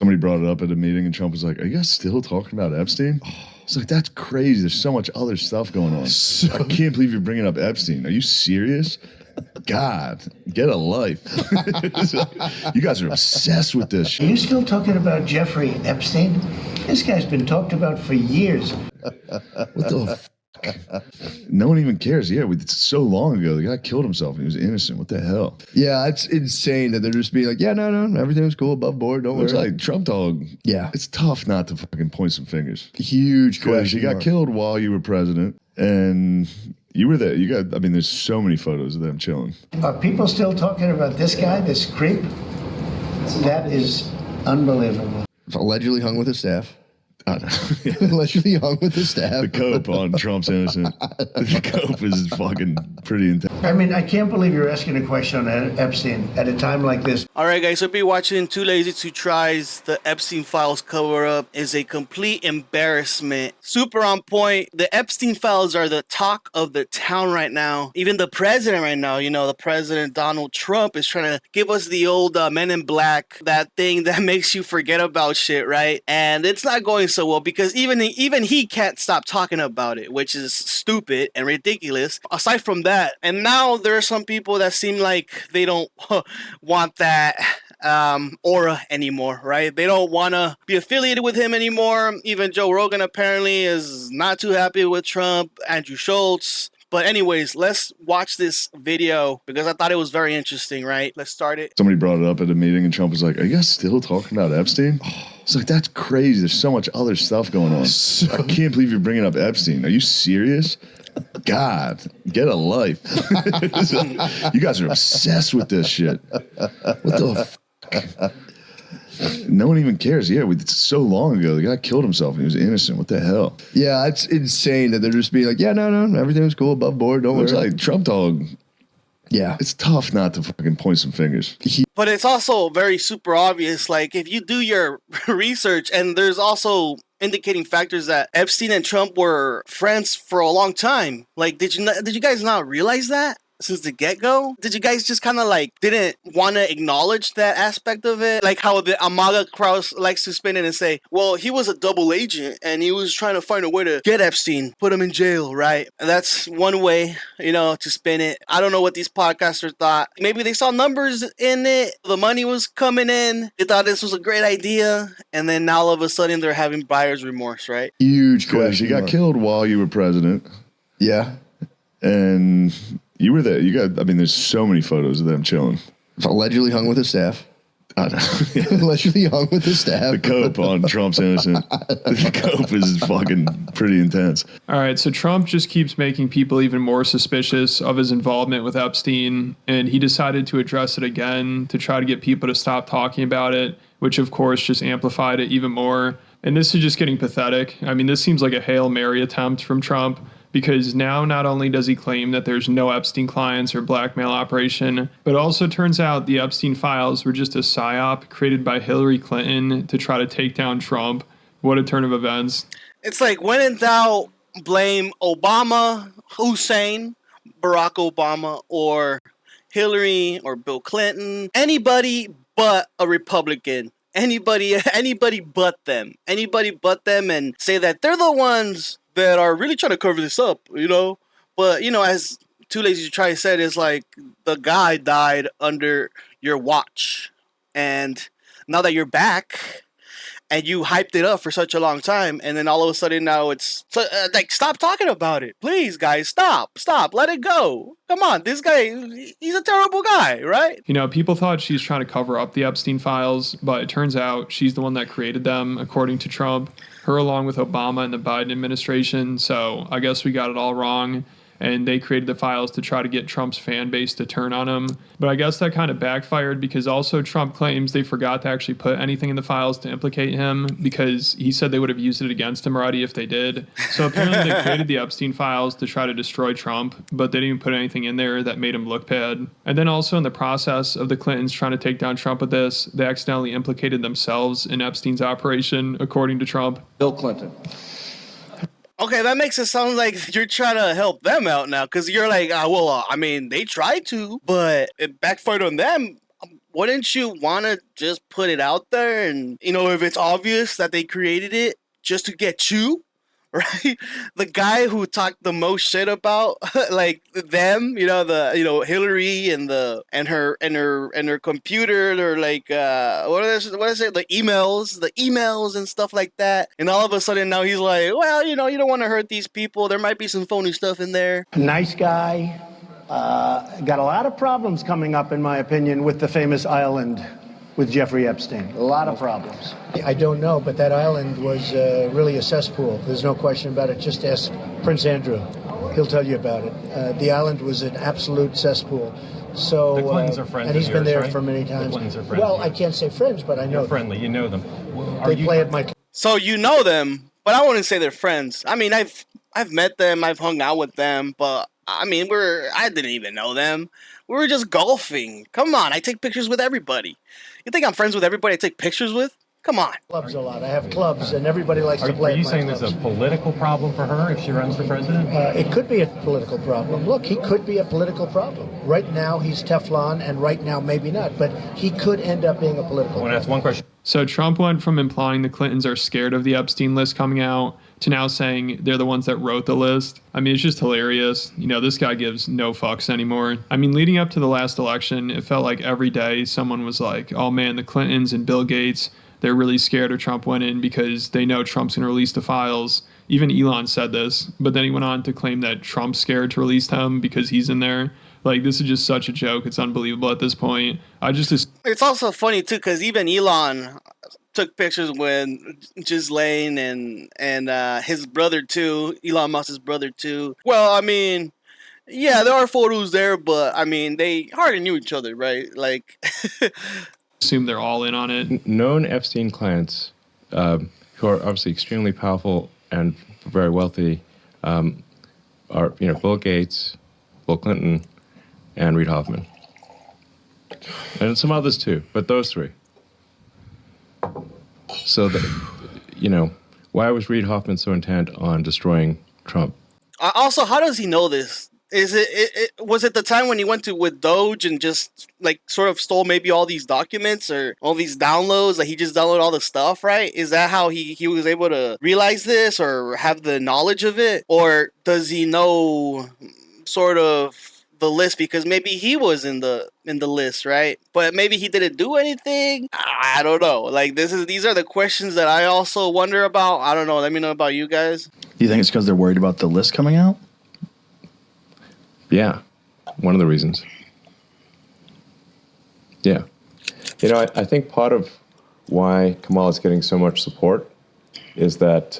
Somebody brought it up at a meeting, and Trump was like, "Are you guys still talking about Epstein?" It's like, that's crazy. There's so much other stuff going on. I can't believe you're bringing up Epstein. Are you serious? God, get a life. You guys are obsessed with this shit. Are you still talking about Jeffrey Epstein? This guy's been talked about for years. What the fuck? No one even cares. Yeah, it's so long ago. The guy killed himself and he was innocent. What the hell? Yeah, it's insane that they're just being like, yeah, no, everything's cool, above board, don't worry. It's like Trump dog. Yeah. It's tough not to fucking point some fingers. Huge Because question. you got killed while you were president, and you were there. There's so many photos of them chilling. Are people still talking about this guy, this creep? That is unbelievable. Allegedly hung with his staff. Yeah. Allegedly hung with his staff. The cope on Trump's innocent. The cope is fucking pretty intense. I mean, I can't believe you're asking a question on Epstein at a time like this. All right, guys, so be watching 2lazy2try's The Epstein Files cover-up is a complete embarrassment. Super on point. The Epstein Files are the talk of the town right now. Even the president right now, the president Donald Trump is trying to give us the old Men in Black, that thing that makes you forget about shit, right? And it's not going so well because even he can't stop talking about it, which is stupid and ridiculous. Aside from that, and now there are some people that seem like they don't want that aura anymore, right? They don't want to be affiliated with him anymore. Even Joe Rogan apparently is not too happy with Trump, Andrew Schulz. But anyways, let's watch this video because I thought it was very interesting, right? Let's start it. Somebody brought it up at a meeting, and Trump was like, "Are you guys still talking about Epstein?" It's like, that's crazy. There's so much other stuff going on. I can't believe you're bringing up Epstein. Are you serious? God, get a life. You guys are obsessed with this shit. What the fuck? No one even cares. Yeah, it's so long ago. The guy killed himself and he was innocent. What the hell? Yeah, it's insane that they're just being like, yeah, no, everything's cool, above board, don't worry. It's like Trump dog. Yeah. It's tough not to fucking point some fingers. But it's also very super obvious. Like, if you do your research, and there's also indicating factors that Epstein and Trump were friends for a long time. Like, did you guys not realize that since the get-go? Did you guys just kind of like didn't want to acknowledge that aspect of it? Like how the Amaga crowd likes to spin it and say, well, he was a double agent and he was trying to find a way to get Epstein, put him in jail, right? And that's one way, to spin it. I don't know what these podcasters thought. Maybe they saw numbers in it. The money was coming in. They thought this was a great idea. And then now all of a sudden they're having buyer's remorse, right? Huge question. You got killed while you were president. Yeah. And you were there. There's so many photos of them chilling. Allegedly hung with his staff. Allegedly hung with his staff. The cope on Trump's innocent. The cope is fucking pretty intense. All right, so Trump just keeps making people even more suspicious of his involvement with Epstein, and he decided to address it again to try to get people to stop talking about it, which of course just amplified it even more. And this is just getting pathetic. This seems like a Hail Mary attempt from Trump, because now not only does he claim that there's no Epstein clients or blackmail operation, but also turns out the Epstein files were just a psyop created by Hilary Clinton to try to take down Trump. What a turn of events. It's like, when in doubt, blame Obama, Hussein, Barack Obama, or Hillary, or Bill Clinton, anybody but a Republican. Anybody but them. Anybody but them, and say that they're the ones that are really trying to cover this up, But, as 2lazy2try said, it's like the guy died under your watch. And now that you're back and you hyped it up for such a long time, and then all of a sudden now it's like, stop talking about it. Please, guys, stop, let it go. Come on, this guy, he's a terrible guy, right? People thought she's trying to cover up the Epstein files, but it turns out she's the one that created them, according to Trump. Her along with Obama and the Biden administration. So I guess we got it all wrong. And they created the files to try to get Trump's fan base to turn on him. But I guess that kind of backfired because also Trump claims they forgot to actually put anything in the files to implicate him because he said they would have used it against him already if they did. So apparently they created the Epstein files to try to destroy Trump, but they didn't even put anything in there that made him look bad. And then also in the process of the Clintons trying to take down Trump with this, they accidentally implicated themselves in Epstein's operation, according to Trump. Bill Clinton. Okay, that makes it sound like you're trying to help them out now, because you're like, they tried to, but it backfired on them. wouldn't you want to just put it out there? And, if it's obvious that they created it just to get you, right? The guy who talked the most shit about like them, Hilary and her computer, or like what is it? The emails and stuff like that. And all of a sudden now he's like, well, you don't want to hurt these people. There might be some phony stuff in there. Nice guy. Got a lot of problems coming up, in my opinion, with the famous island with Jeffrey Epstein. A lot of problems. I don't know, but that island was really a cesspool. There's no question about it. Just ask Prince Andrew. He'll tell you about it. The island was an absolute cesspool. So, the Clintons are friends and he's of been yours, there right? for many times. The Clintons are friends. Well, I can't say friends, but I know You're friendly. You know them. They play at my... So you know them, but I wouldn't say they're friends. I mean, I've met them, I've hung out with them, but I mean, I didn't even know them. We were just golfing. Come on, I take pictures with everybody. You think I'm friends with everybody I take pictures with? Come on. Clubs a lot. I have clubs, and everybody likes to play. Are you saying there's a political problem for her if she runs for president? It could be a political problem. Look, he could be a political problem. Right now, he's Teflon, and right now, maybe not. But he could end up being a political problem. I want to ask one question. So Trump went from implying the Clintons are scared of the Epstein list coming out to now saying they're the ones that wrote the list. I mean, it's just hilarious. This guy gives no fucks anymore. I mean, leading up to the last election, it felt like every day someone was like, oh man, the Clintons and Bill Gates, they're really scared of Trump winning because they know Trump's going to release the files. Even Elon said this, but then he went on to claim that Trump's scared to release them because he's in there. Like, this is just such a joke. It's unbelievable at this point. It's also funny, too, because even Elon took pictures with Ghislaine and his brother, too. Elon Musk's brother, too. Well, I mean, yeah, there are photos there, but, I mean, they hardly knew each other, right? Like... assume they're all in on it. Known Epstein clients, who are obviously extremely powerful and very wealthy, are Bill Gates, Bill Clinton, and Reid Hoffman, and some others too, but those three. So, why was Reid Hoffman so intent on destroying Trump? Also, how does he know this? Was it the time when he went with Doge and just like sort of stole maybe all these documents or all these downloads? Like he just downloaded all the stuff, right? Is that how he was able to realize this or have the knowledge of it? Or does he know sort of the list because maybe he was in the list, right? But maybe he didn't do anything. I don't know. Like these are the questions that I also wonder about. I don't know. Let me know about you guys. Do you think it's because they're worried about the list coming out? Yeah, one of the reasons. Yeah. I think part of why Kamala's getting so much support is that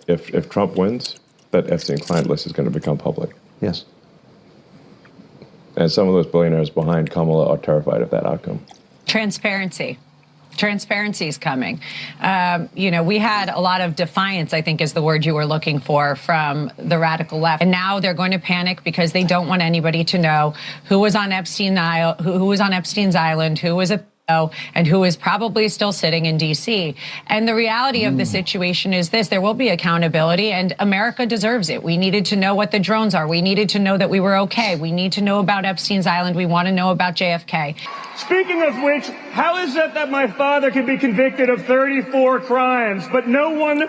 if Trump wins, that Epstein client list is going to become public. Yes. And some of those billionaires behind Kamala are terrified of that outcome. Transparency. Transparency is coming. We had a lot of defiance, I think is the word you were looking for, from the radical left. And now they're going to panic because they don't want anybody to know who was on Epstein's island, who was a and who is probably still sitting in D.C. And the reality of the situation is this: there will be accountability, and America deserves it. We needed to know what the drones are. We needed to know that we were okay. We need to know about Epstein's island. We want to know about JFK. Speaking of which, how is it that my father can be convicted of 34 crimes, but no one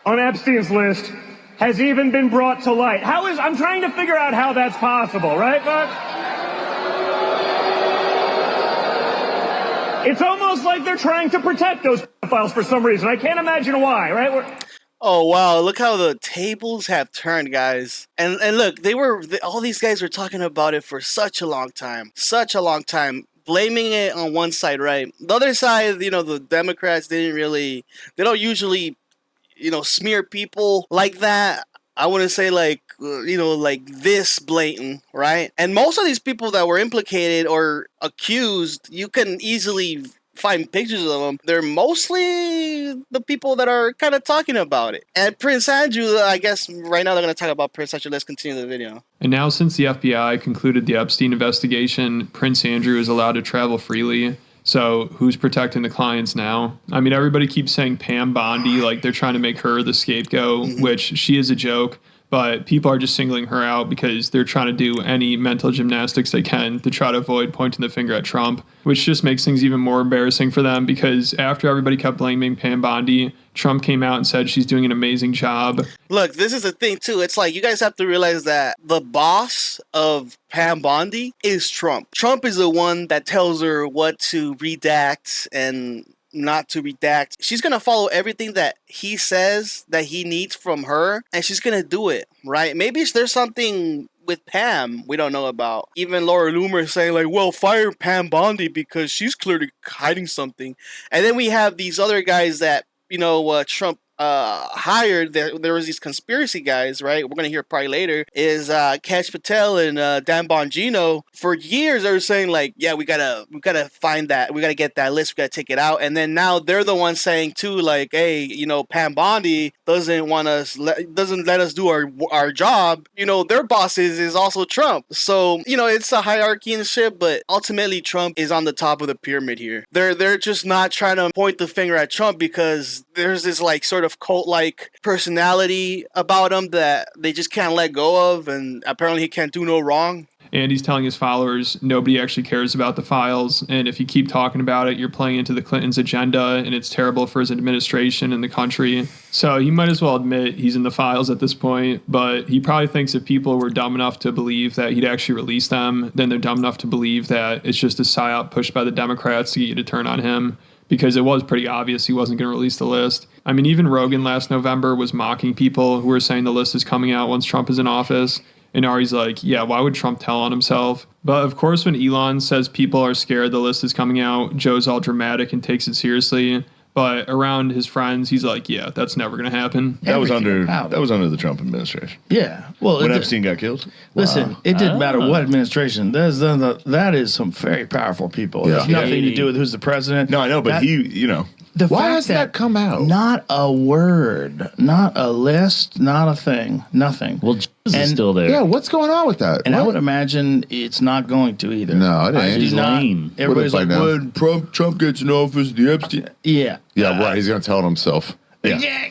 on Epstein's list has even been brought to light? I'm trying to figure out how that's possible, right, folks? It's almost like they're trying to protect those pedophiles for some reason. I can't imagine why, right? Oh, wow. Look how the tables have turned, guys. And look, all these guys were talking about it for such a long time. Blaming it on one side, right? The other side, the Democrats they don't usually, smear people like that. I wouldn't say like this blatant, right? And most of these people that were implicated or accused, you can easily find pictures of them. They're mostly the people that are kind of talking about it. And Prince Andrew, I guess right now they're going to talk about Prince Andrew. Let's continue the video. And now since the FBI concluded the Epstein investigation, Prince Andrew is allowed to travel freely. So who's protecting the clients now? I mean, everybody keeps saying Pam Bondi, like they're trying to make her the scapegoat, which she is a joke. But people are just singling her out because they're trying to do any mental gymnastics they can to try to avoid pointing the finger at Trump, which just makes things even more embarrassing for them because after everybody kept blaming Pam Bondi, Trump came out and said she's doing an amazing job. Look, this is the thing, too. It's like you guys have to realize that the boss of Pam Bondi is Trump. Trump is the one that tells her what to redact and not to redact. She's going to follow everything that he says that he needs from her, and she's going to do it, right? Maybe there's something with Pam we don't know about. Even Laura Loomer is saying, like, well, fire Pam Bondi because she's clearly hiding something. And then we have these other guys that, Trump hired. There was these conspiracy guys, right? We're gonna hear probably later. Is Cash Patel and Dan Bongino. For years they were saying like, yeah, we gotta find that, we gotta get that list, we gotta take it out. And then now they're the ones saying too, like, hey, Pam Bondi doesn't let us do our job. Their boss is also Trump. So it's a hierarchy and shit. But ultimately, Trump is on the top of the pyramid here. They're just not trying to point the finger at Trump because there's this like sort of cult-like personality about him that they just can't let go of, and apparently he can't do no wrong. And he's telling his followers nobody actually cares about the files, and if you keep talking about it, you're playing into the Clintons' agenda, and it's terrible for his administration and the country. So he might as well admit he's in the files at this point, but he probably thinks if people were dumb enough to believe that he'd actually release them, then they're dumb enough to believe that it's just a psyop pushed by the Democrats to get you to turn on him, because it was pretty obvious he wasn't going to release the list. I mean, even Rogan last November was mocking people who were saying the list is coming out once Trump is in office. And Ari's like, yeah, why would Trump tell on himself? But of course, when Elon says people are scared the list is coming out, Joe's all dramatic and takes it seriously. But around his friends, he's like, yeah, that's never going to happen. That was under the Trump administration. Yeah. Well, when Epstein got killed? Listen, it didn't matter what administration. That is some very powerful people. It has nothing to do with who's the president. No, I know, but Why hasn't that come out? Not a word, not a list, not a thing, nothing. Well, is still there. Yeah, what's going on with that? And I would imagine it's not going to either. No, it ain't. He's lame. Everybody's like, when Trump gets in office, the Epstein. Yeah. Yeah, right. He's going to tell it himself. Yeah.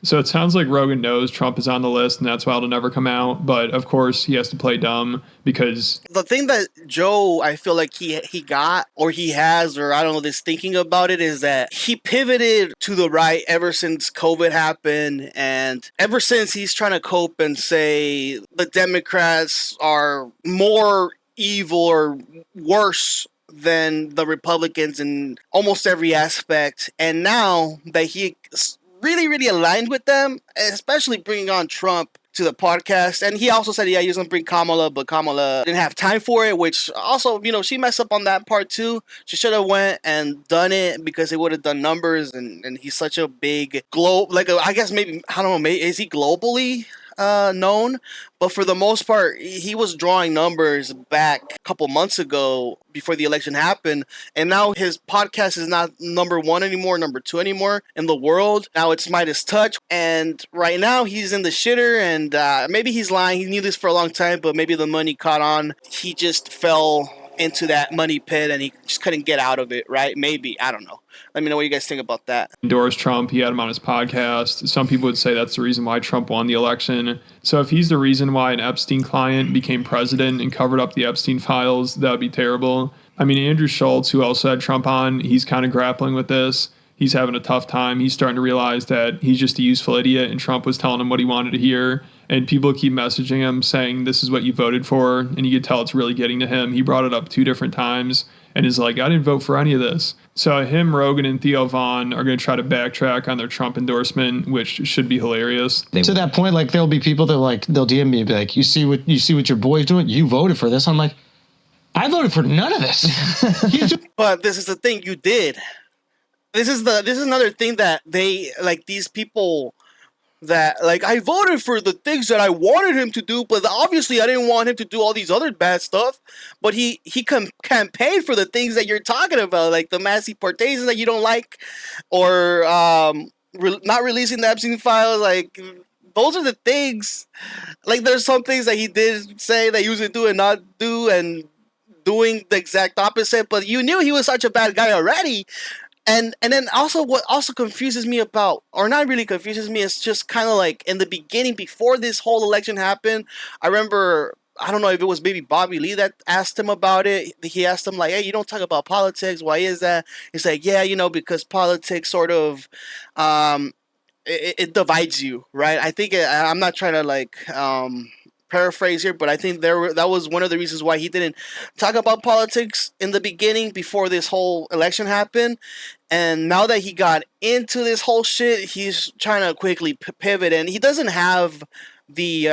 So it sounds like Rogan knows Trump is on the list and that's why it'll never come out. But of course, he has to play dumb because the thing that Joe, I feel like he got, or he has, or I don't know, this thinking about it, is that he pivoted to the right ever since COVID happened. And ever since he's trying to cope and say the Democrats are more evil or worse than the Republicans in almost every aspect. And now that he really aligned with them, especially bringing on Trump to the podcast. And he also said, yeah, he was going to bring Kamala, but Kamala didn't have time for it, which also, she messed up on that part too. She should have went and done it because it would have done numbers. And he's such a big I guess maybe, I don't know, maybe, is he globally known? But for the most part, he was drawing numbers back a couple months ago before the election happened. And now his podcast is not number 1 anymore, number 2 anymore in the world. Now it's Midas Touch. And right now he's in the shitter, and maybe he's lying. He knew this for a long time, but maybe the money caught on. He just fell into that money pit and he just couldn't get out of it, right? Maybe. I don't know. Let me know what you guys think about that. Endorsed Trump. He had him on his podcast. Some people would say that's the reason why Trump won the election. So if he's the reason why an Epstein client became president and covered up the Epstein files, that would be terrible. I mean, Andrew Schulz, who also had Trump on, he's kind of grappling with this. He's having a tough time. He's starting to realize that he's just a useful idiot and Trump was telling him what he wanted to hear. And people keep messaging him saying, this is what you voted for. And you could tell it's really getting to him. He brought it up 2 different times and is like, I didn't vote for any of this. So him, Rogan, and Theo Vaughn are going to try to backtrack on their Trump endorsement, which should be hilarious. To that point, like, there'll be people that they'll DM me and be like, you see what your boy's doing? You voted for this. I'm like, I voted for none of this. But this is the thing you did. This is another thing that they, like, these people that, like, I voted for the things that I wanted him to do, but obviously I didn't want him to do all these other bad stuff. But he campaigned for the things that you're talking about, like the mass deportations that you don't like, or not releasing the Epstein files. Like, those are the things. Like, there's some things that he did say that he was going to do and not do, and doing the exact opposite. But you knew he was such a bad guy already. And then also what also confuses me about, or not really confuses me, is just kind of like in the beginning, before this whole election happened, I remember, I don't know if it was maybe Bobby Lee that asked him about it. He asked him like, hey, you don't talk about politics. Why is that? He's like, yeah, because politics sort of, it divides you, right? I think, I'm not trying to like, paraphrase here, but I think that was one of the reasons why he didn't talk about politics in the beginning before this whole election happened. And now that he got into this whole shit, he's trying to quickly pivot, and he doesn't have the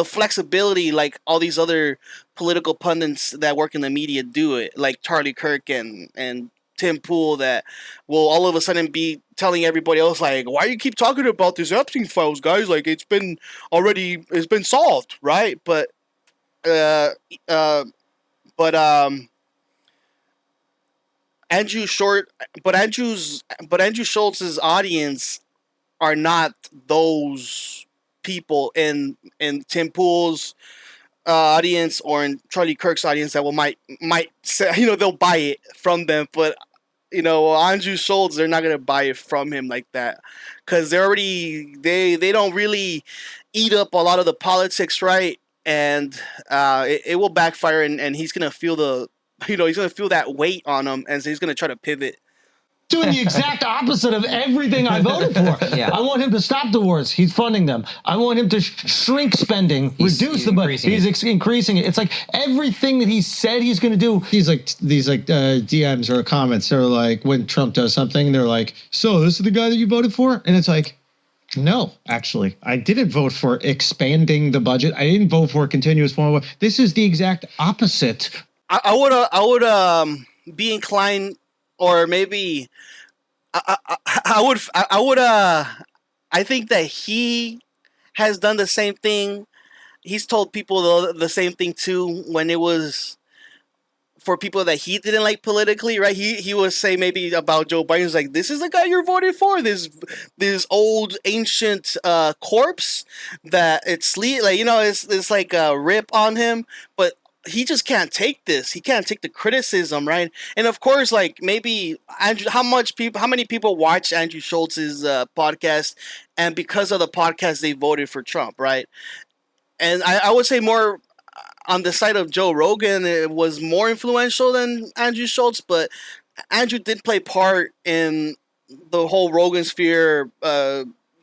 flexibility like all these other political pundits that work in the media do it, like Charlie Kirk and Tim Pool, that will all of a sudden be telling everybody else like, why do you keep talking about this Epstein files, guys? Like, it's been solved, right? But Andrew Schultz's audience are not those people in Tim Pool's audience or in Charlie Kirk's audience that might say, they'll buy it from them, but Andrew Schulz, they're not gonna buy it from him like that, because they don't really eat up a lot of the politics, right? And it will backfire, and he's gonna feel he's gonna feel that weight on him, and so he's gonna try to pivot. Doing the exact opposite of everything I voted for. Yeah. I want him to stop the wars. He's funding them. I want him to shrink spending, reduce the budget. He's increasing it. It's like everything that he said he's going to do. These DMs or comments are like, when Trump does something, they're like, so this is the guy that you voted for? And it's like, no, actually, I didn't vote for expanding the budget. I didn't vote for continuous form. This is the exact opposite. I would be inclined, or maybe I think that he has done the same thing. He's told people the same thing too, when it was for people that he didn't like politically, right? He would say maybe about Joe Biden, like, this is the guy you're voting for, this old ancient corpse that it's like a rip on him, but he just can't take this. He can't take the criticism, right? And of course, like, maybe Andrew, how many people watch Andrew Schultz's podcast, and because of the podcast they voted for Trump, right? And I would say more on the side of Joe Rogan, it was more influential than Andrew Schulz, but Andrew did play part in the whole Rogan sphere,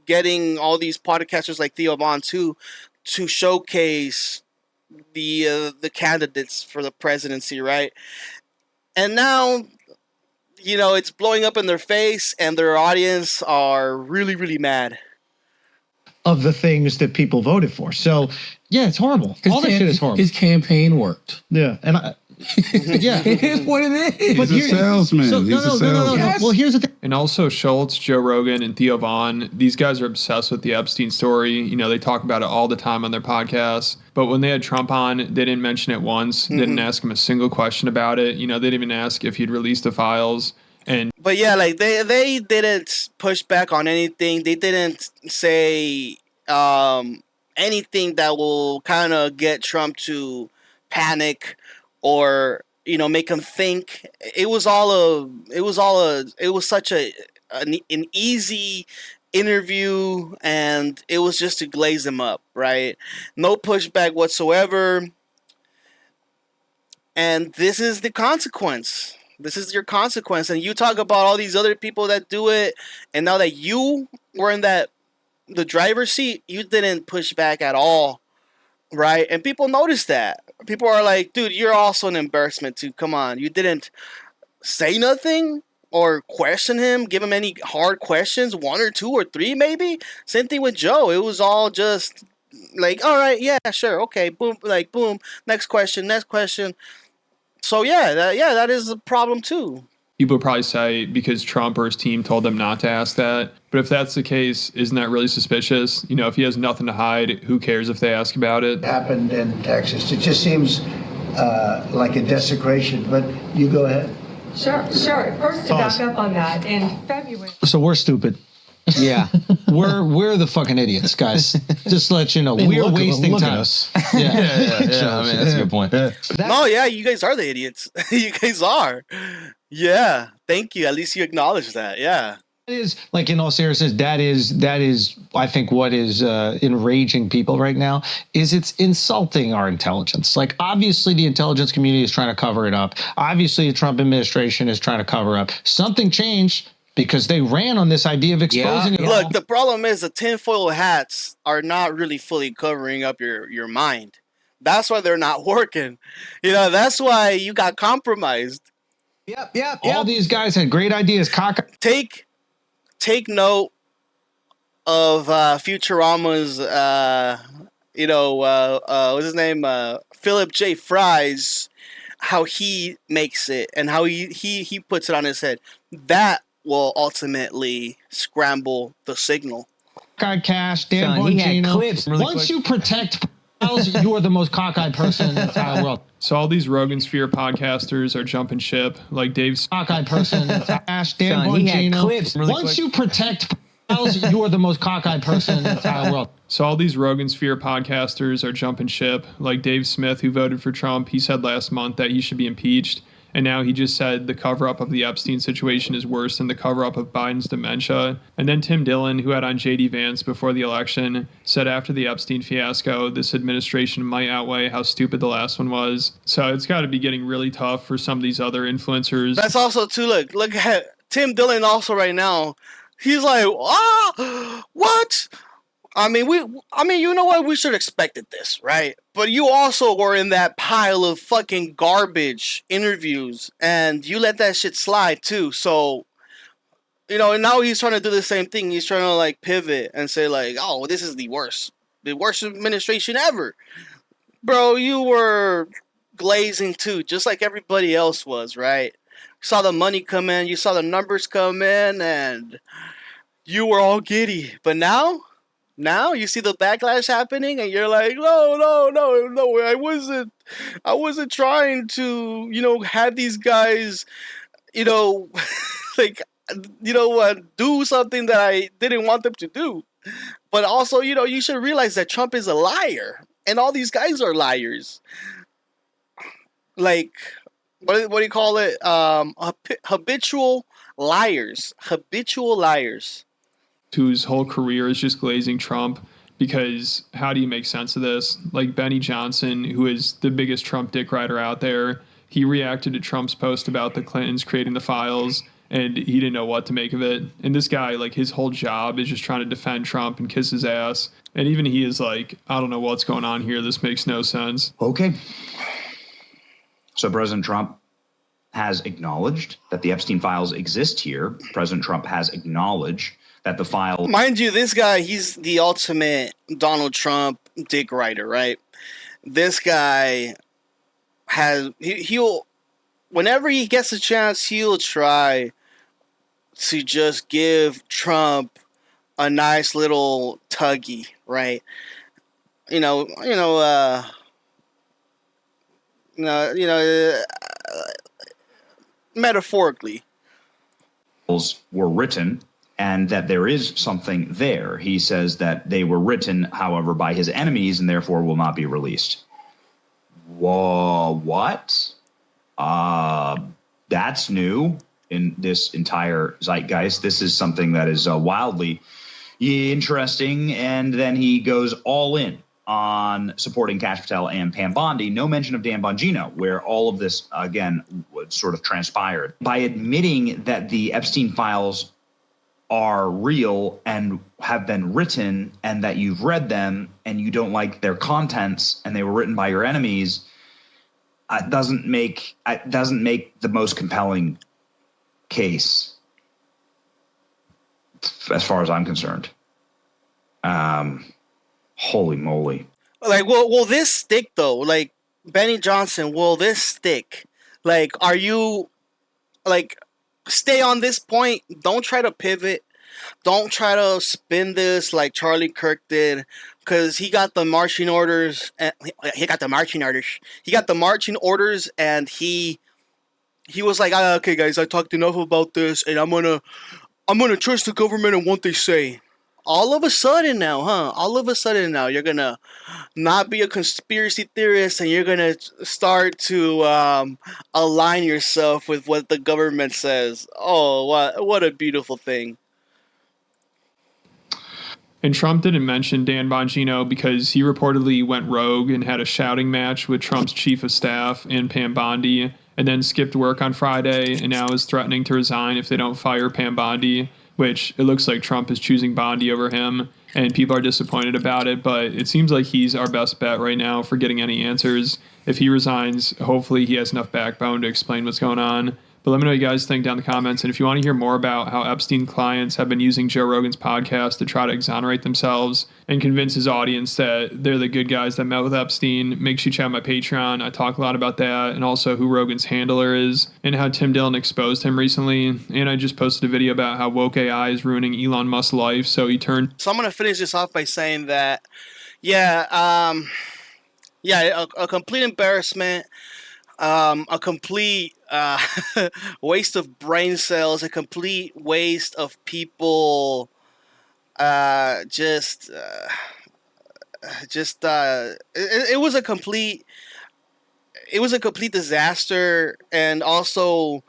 getting all these podcasters like Theo Von to showcase the candidates for the presidency, right? And now, it's blowing up in their face, and their audience are really, really mad of the things that people voted for. So, yeah, it's horrible. All that shit is horrible. His campaign worked. Yeah, and yeah, it is what it is. He's a salesman. So, no. Yes. Well, here's the thing. And also Schultz, Joe Rogan, and Theo Von, these guys are obsessed with the Epstein story. They talk about it all the time on their podcasts. But when they had Trump on, they didn't mention it once. Mm-hmm. Didn't ask him a single question about it. They didn't even ask if he'd released the files. But yeah, like they didn't push back on anything. They didn't say anything that will kind of get Trump to panic or make him think. It was such an easy interview, and it was just to glaze him up, right? No pushback whatsoever. And this is the consequence. This is your consequence. And you talk about all these other people that do it, and now that you were in the driver's seat, you didn't push back at all, right? And people notice that. People are like, dude, you're also an embarrassment too. Come on. You didn't say nothing or question him, give him any hard questions, 1 or 2 or 3 maybe. Same thing with Joe. It was all just like, all right, yeah, sure, okay, boom, like boom, next question. So that is a problem too. People probably say because Trump or his team told them not to ask that. But if that's the case, isn't that really suspicious? If he has nothing to hide, who cares if they ask about it? It happened in Texas. It just seems like a desecration, but you go ahead. Sure. First, to back up on that, in February. So we're stupid. Yeah, we're the fucking idiots, guys. Just to let you know, we're wasting time. Yeah. I mean, that's a good point. No, yeah, you guys are the idiots. You guys are. Yeah, thank you. At least you acknowledge that. Yeah. That is, like, in all seriousness, that is I think what is enraging people right now is it's insulting our intelligence. Like, obviously the intelligence community is trying to cover it up. Obviously the Trump administration is trying to cover up. Something changed because they ran on this idea of exposing it. Look, the problem is the tinfoil hats are not really fully covering up your mind. That's why they're not working. You know, that's why you got compromised. Yep. All these guys had great ideas. Take note of Futurama's, what's his name? Philip J. Fry's, how he makes it and how he puts it on his head. That will ultimately scramble the signal. Cockeyed Cash, Dan Bongino. Once you protect you are the most cockeyed person in the entire world. So all these Rogan Sphere podcasters are jumping ship, like Dave's cockeyed person in the entire Dan Bongino. Once you protect you are the most cockeyed person in the entire world. So all these Rogan Sphere podcasters are jumping ship, like Dave Smith, who voted for Trump. He said last month that he should be impeached. And now he just said the cover-up of the Epstein situation is worse than the cover-up of Biden's dementia. And then Tim Dillon, who had on JD Vance before the election, said after the Epstein fiasco, this administration might outweigh how stupid the last one was. So it's got to be getting really tough for some of these other influencers. That's also, too, look at Tim Dillon also right now. He's like, what? I mean, you know what? We should have expected this, right? But you also were in that pile of fucking garbage interviews, and you let that shit slide too. So, and now he's trying to do the same thing. He's trying to like pivot and say like, oh, this is the worst administration ever. Bro, you were glazing too, just like everybody else was, right? You saw the money come in, you saw the numbers come in, and you were all giddy. But now you see the backlash happening, and you're like, no, I wasn't trying to, have these guys, do something that I didn't want them to do. But also, you should realize that Trump is a liar, and all these guys are liars. Like, what do you call it? Habitual liars. Whose whole career is just glazing Trump, because how do you make sense of this? Like Benny Johnson, who is the biggest Trump dick rider out there, he reacted to Trump's post about the Clintons creating the files, and he didn't know what to make of it. And this guy, like, his whole job is just trying to defend Trump and kiss his ass. And even he is like, I don't know what's going on here. This makes no sense. Okay. So President Trump has acknowledged that the Epstein files exist here. President Trump has acknowledged that the file... Mind you, this guy, he's the ultimate Donald Trump dick rider, right? This guy he'll whenever he gets a chance, he'll try to just give Trump a nice little tuggy, right? Metaphorically. Were written, and that there is something there. He says that they were written, however, by his enemies and therefore will not be released. Whoa, what? That's new in this entire zeitgeist. This is something that is wildly interesting. And then he goes all in on supporting Kash Patel and Pam Bondi. No mention of Dan Bongino, where all of this, again, sort of transpired. By admitting that the Epstein files are real and have been written and that you've read them and you don't like their contents and they were written by your enemies, doesn't make the most compelling case as far as I'm concerned. Holy moly. Like, will this stick though? Like, Benny Johnson, will this stick? Like, are you, like, stay on this point. Don't try to pivot. Don't try to spin this like Charlie Kirk did, because he got the marching orders. He got the marching orders, and he was like, okay, guys, I talked enough about this, and I'm gonna I'm gonna trust the government and what they say. All of a sudden now, huh? All of a sudden now, you're gonna not be a conspiracy theorist, and you're gonna start to align yourself with what the government says. Oh, what a beautiful thing! And Trump didn't mention Dan Bongino because he reportedly went rogue and had a shouting match with Trump's chief of staff and Pam Bondi, and then skipped work on Friday and now is threatening to resign if they don't fire Pam Bondi, which it looks like Trump is choosing Bondi over him, and people are disappointed about it, but it seems like he's our best bet right now for getting any answers. If he resigns, hopefully he has enough backbone to explain what's going on. But let me know what you guys think down in the comments. And if you want to hear more about how Epstein clients have been using Joe Rogan's podcast to try to exonerate themselves and convince his audience that they're the good guys that met with Epstein, make sure you check out my Patreon. I talk a lot about that, and also who Rogan's handler is and how Tim Dillon exposed him recently. And I just posted a video about how woke AI is ruining Elon Musk's life. So he turned. So I'm going to finish this off by saying that, a complete embarrassment, a complete waste of brain cells, a complete waste of people. It was a complete disaster, and also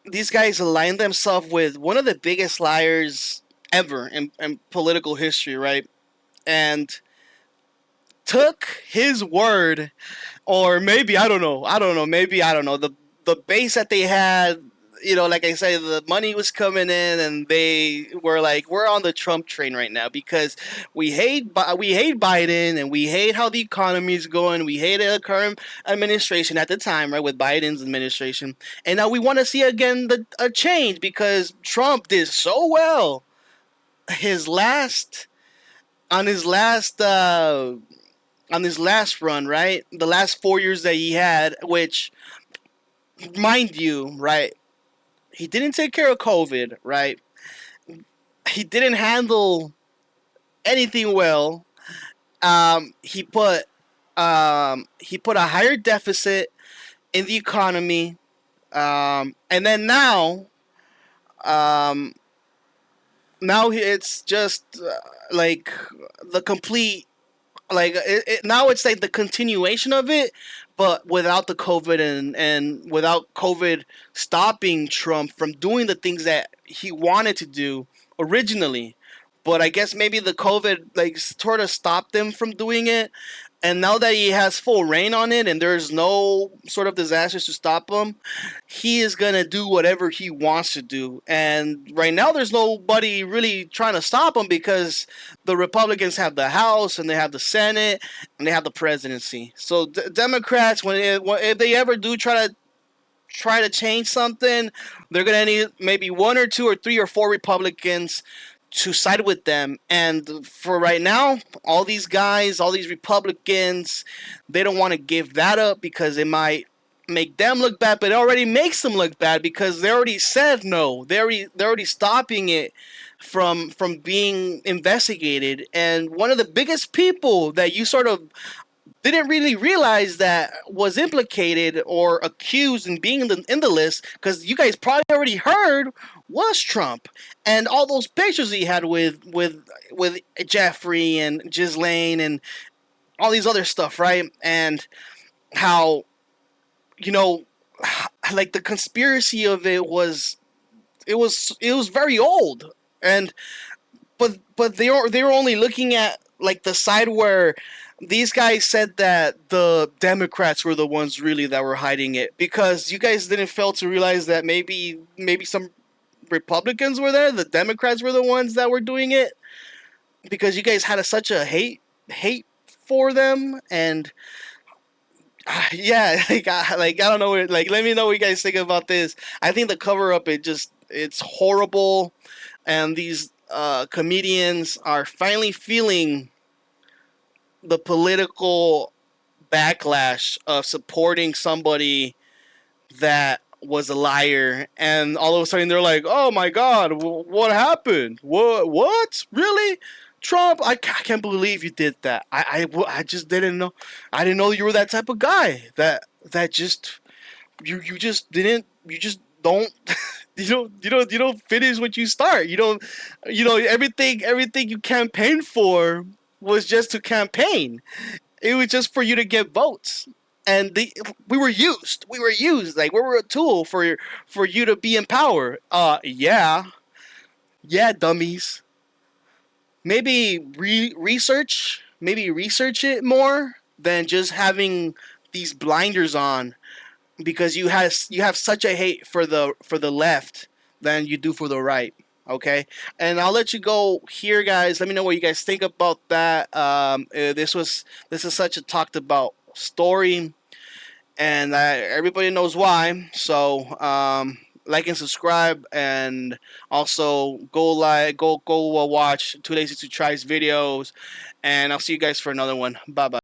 these guys aligned themselves with one of the biggest liars ever in political history, right? And took his word, or maybe I don't know, the base that they had, like I said, the money was coming in, and they were like, we're on the Trump train right now because we hate Biden, and we hate how the economy is going. We hate the current administration at the time, right, with Biden's administration, and now we want to see again a change because Trump did so well on his last run, right? The last 4 years that he had, which, mind you, right, he didn't take care of COVID, right? He didn't handle anything well. He put a higher deficit in the economy, and then now it's just like the complete. Now it's like the continuation of it, but without the COVID and without COVID stopping Trump from doing the things that he wanted to do originally. But I guess maybe the COVID sort of stopped him from doing it. And now that he has full reign on it and there's no sort of disasters to stop him, he is going to do whatever he wants to do. And right now there's nobody really trying to stop him because the Republicans have the House and they have the Senate and they have the presidency. So Democrats, if they ever do try to change something, they're going to need maybe 1 or 2 or 3 or 4 Republicans to side with them. And for right now, all these guys, all these Republicans, they don't want to give that up because it might make them look bad, but it already makes them look bad because they already said no. They're already stopping it from being investigated. And one of the biggest people that you sort of didn't really realize that was implicated or accused in being in the list, because you guys probably already heard, was Trump. And all those pictures he had with Jeffrey and Ghislaine and all these other stuff, right? And how, like the conspiracy of it was very old. And but they were only looking at like the side where these guys said that the Democrats were the ones really that were hiding it, because you guys didn't fail to realize that maybe some Republicans were there. The Democrats were the ones that were doing it because you guys had such a hate for them. And yeah, I don't know. Like, let me know what you guys think about this. I think the cover up, it's horrible. And these comedians are finally feeling the political backlash of supporting somebody that was a liar, and all of a sudden they're like, "Oh my God, what happened? What? Really, Trump? I can't believe you did that. I just didn't know. I didn't know you were that type of guy. That just you just don't you don't finish what you start. You don't everything you campaigned for was just to campaign. It was just for you to get votes. And we were used. Like we were a tool for you to be in power. Yeah, dummies. Maybe research it more than just having these blinders on, because you have such a hate for the left than you do for the right. Okay, and I'll let you go here, guys. Let me know what you guys think about that. This is such a talked about story, and everybody knows why. So like and subscribe, and also go watch 2lazy2try's videos, and I'll see you guys for another one. Bye bye.